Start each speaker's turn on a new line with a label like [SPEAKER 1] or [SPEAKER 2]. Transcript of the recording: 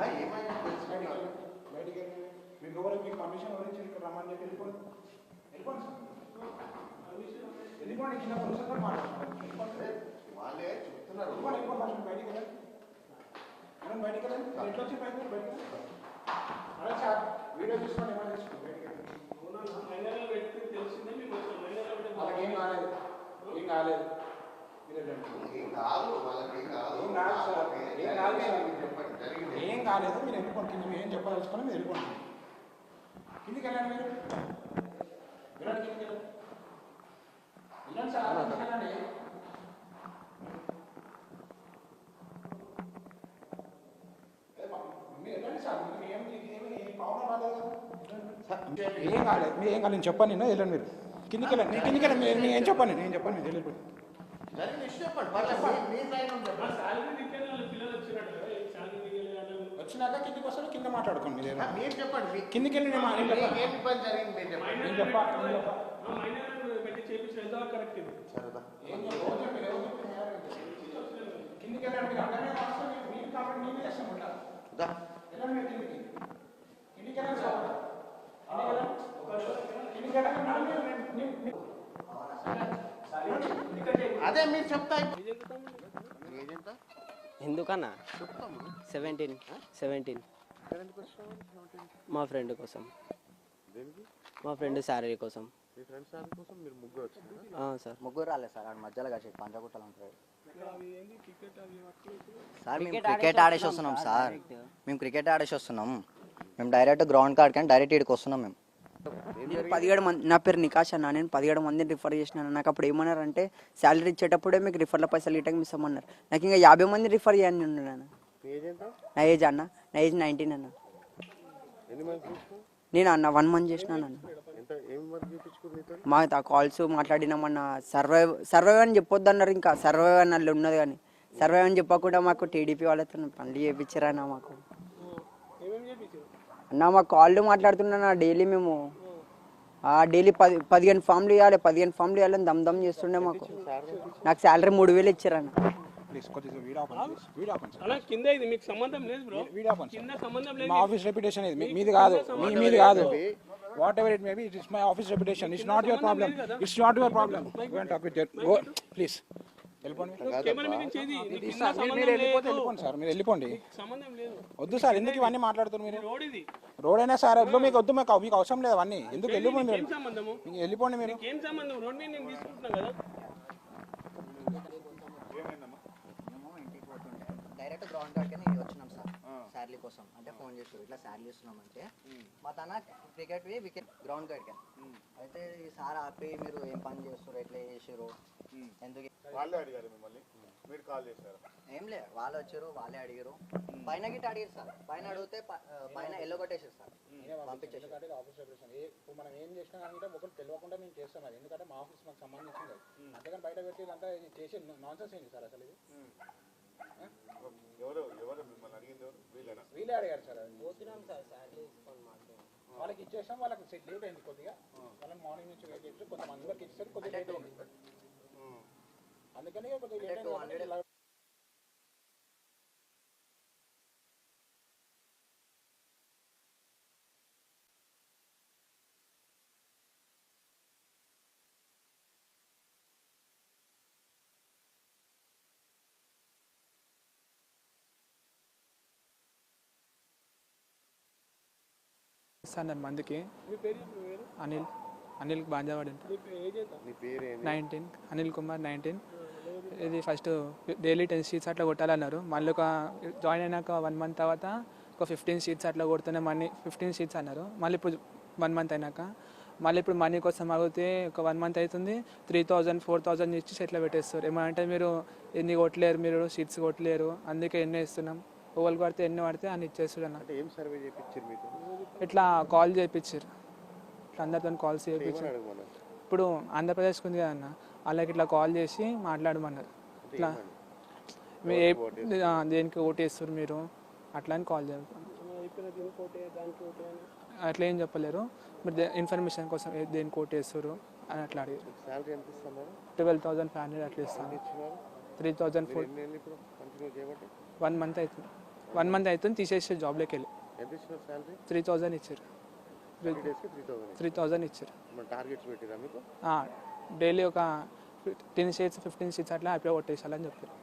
[SPEAKER 1] బయటికి మీకు ఎవరు మీకు పర్మిషన్ ఎవరు ఇచ్చారు ఇక్కడ రమ్మని చెప్పి వెళ్ళిపోండి వెళ్ళిపోండి వెళ్ళిపోండి కింద పొజిషన్లో మాట్లాడుతున్నారు వాళ్ళే చెప్తున్నారు వెళ్ళిపోండి బయటికి వెళ్ళండి మేడం బయటికి వెళ్ళండి ఎట్లా వచ్చి బయటికి అలా సార్ వీడియో తీసుకోండి ఏమైనా తీసుకోండి బయటికి వాళ్ళకి ఏం కాలేదు ఏం కాలేదు ఏం కాలేదు మీరు వెళ్ళిపోండి కింద మీరు ఏం చెప్పదలుచుకొని మీరు వెళ్ళిపోండి కిందికి వెళ్ళండి మీరు వెళ్ళండి కిందికి వెళ్ళండి వెళ్ళండి సార్ వెళ్ళండి మీరు వెళ్ళండి సార్ మీకు ఏమి ప్రాబ్లం రాలేదు ఏం కాలేదు మీరు ఏం కాలేదు నేను చెప్పాను నేను వెళ్ళండి మీరు కిందికి వెళ్ళండి నేను కిందికి వెళ్ళండి నేను ఏం చెప్పాను నేను చెప్పాను మీరు వెళ్ళిపోయి వచ్చినాక కిందికి వస్తాను కింద మాట్లాడుకోండి మీరు చెప్పండి కిందికి వెళ్ళి కిందికి వెళ్ళండి కిందికి వెళ్ళండి సార్ అదే మీరు చెప్తా
[SPEAKER 2] ఎందుకన్నా 17 మా ఫ్రెండ్ కోసం మా ఫ్రెండ్ శాలరీ కోసం సార్
[SPEAKER 3] ముగ్గురు రాలేదు సార్ మధ్యలో కలిసి పంచగుట్టలు ఉంటాయి సార్ మేము క్రికెట్ ఆడేసి వస్తున్నాం సార్ మేము డైరెక్ట్ గ్రౌండ్ కాడికి కానీ డైరెక్ట్ ఇక్కడికి వస్తున్నాం మేము
[SPEAKER 4] 17 మంది నా పేరు నికాష్ అన్న నేను 17 మందిని రిఫర్ చేసినాను నాకు అప్పుడు ఏమన్నారంటే శాలరీ ఇచ్చేటప్పుడే మీకు రిఫర్ల పైసలు ఇటకి మిస్ అమ్మన్నారు నాకు ఇంకా 50 మంది రిఫర్ చేయండి ఉన్నాను నా ఏజ్ 19 అన్న నేను అన్న 1 మంత్ చేసినాను అన్న మా కాల్స్ మాట్లాడినామన్న సర్వైవ్ అని చెప్పొద్దు అన్నారు ఇంకా సర్వైవ్ అని వాళ్ళు ఉన్నది కానీ సర్వైవ్ అని చెప్పకుండా మాకు టీడీపీ వాళ్ళతో పనులు చేయించారన్న మాకు అన్న మా కాళ్ళు మాట్లాడుతున్నా డైలీ మేము డైలీ 15 ఫామ్లు ఇవ్వాలి 15 ఫామ్లు ఇవ్వాలని దమ్ చేస్తుండే మాకు నాకు శాలరీ 3000 ఇచ్చారన్న
[SPEAKER 1] మా ఆఫీస్ రెప్యుటేషన్ ఇది మీది కాదు మీది కాదు what ever it may be it is my office reputation it's not your problem it's not your problem go and talk with go please వెళ్ళిపోండి సార్ మీరు వెళ్ళిపోండి వద్దు సార్ ఎందుకు ఇవన్నీ మాట్లాడుతున్నారు మీరు రోడ్ అయినా సార్ వద్దు మీకు వద్దు మీకు అవసరం లేదు అవన్నీ ఎందుకు వెళ్ళిపోండి మీరు వెళ్ళిపోండి మీరు
[SPEAKER 3] డైరెక్ట్ గ్రౌండ్ కాడికి వచ్చినాం సార్ శాలరీ కోసం అంటే ఫోన్ చేసి ఇట్లా శాలరీ ఇస్తున్నామంటే మా తన క్రికెట్ వికెట్ గ్రౌండ్ కాడికి అయితే ఈ సార్ ఆపి మీరు ఏం పని చేస్తారు ఎట్లా చేసారు ఎందుకు
[SPEAKER 5] వాళ్ళే అడిగారు మిమ్మల్ని మీరు కాల్ చేశారు
[SPEAKER 3] ఏం లేదు వాళ్ళు వచ్చారు వాళ్ళే అడిగారు పైన గిట్ట అడిగారు సార్ పైన అడిగితే పైన ఎల్లో కొట్టేసారు సార్ పంపించేసి
[SPEAKER 1] మనం ఏం చేసినా అంటే ఒకటి తెలియకుండా మేము చేస్తాం అది ఎందుకంటే మా ఆఫీస్ మాకు సంబంధించింది అంతేగాని బయట పెట్టి అంతా చేసి నాన్ సెన్స్ ఏంటి సార్ అసలు ఇది
[SPEAKER 5] ఎవరు మిమ్మల్ని అడిగింది
[SPEAKER 1] వీళ్ళే అడిగారు సార్ వాళ్ళకి ఇచ్చేసాం వాళ్ళకి లేట్ అయింది కొద్దిగా వాళ్ళని మార్నింగ్ నుంచి వెయిట్ చేసి కొంతమంది వరకు ఇచ్చేసరికి కొద్దిగా లేట్ అయింది అందుకని కొద్దిగా లేట్ అయింది
[SPEAKER 6] సార్ నేను మందికి అనిల్ బాంజావాడి 19 అనిల్ కుమార్ 19 ఇది ఫస్ట్ డైలీ 10 సీట్స్ అట్లా కొట్టాలన్నారు మళ్ళీ ఒక జాయిన్ అయినాక 1 మంత్ తర్వాత ఒక 15 సీట్స్ అట్లా కొడుతూనే మనీ 15 సీట్స్ అన్నారు మళ్ళీ ఇప్పుడు 1 మంత్ అయినాక మళ్ళీ ఇప్పుడు మనీ కోసం అడిగితే ఒక 1 మంత్ అవుతుంది 3000 4000 ఇచ్చి సెట్లో పెట్టేస్తారు ఏమంటే మీరు ఎన్ని కొట్టలేరు మీరు సీట్స్ కొట్టలేరు అందుకే ఎన్ని ఇస్తున్నాం ఓవల్ పడితే ఎన్ని పడితే అని ఇచ్చేస్తాడు అన్న
[SPEAKER 5] ఏం సర్వే చేయించారు మీకు
[SPEAKER 6] ఇట్లా కాల్ చేయించారు ఇట్లా అందరితో కాల్స్ చేయించారు ఇప్పుడు ఆంధ్రప్రదేశ్కి ఉంది కదన్న వాళ్ళకి ఇట్లా కాల్ చేసి మాట్లాడమన్నారు ఇట్లా దేనికి ఓటేస్తారు మీరు అట్లా అని కాల్ చేయాలి అట్లా ఏం చెప్పలేరు మీరు ఇన్ఫర్మేషన్ కోసం దేనికి ఓటేస్తారు అని అట్లా అడిగారు 12,500 అట్లా ఇస్తాను 3,004 1 మంత్ అవుతుంది 1 మంత్ అవుతుంది తీసేసి జాబ్లోకి వెళ్ళి
[SPEAKER 5] ఎంత ఇచ్చిన శాలరీ
[SPEAKER 6] 3000 ఇచ్చారు.
[SPEAKER 5] 30 డేస్కి 3000.
[SPEAKER 6] 3000 ఇచ్చారు.
[SPEAKER 5] మన టార్గెట్స్ పెట్టిరా మీకు?
[SPEAKER 6] డైలీ ఒక 10 షీట్స్ 15 షీట్స్ అట్లా అయిపోయి కొట్టేసాలని చెప్పారు.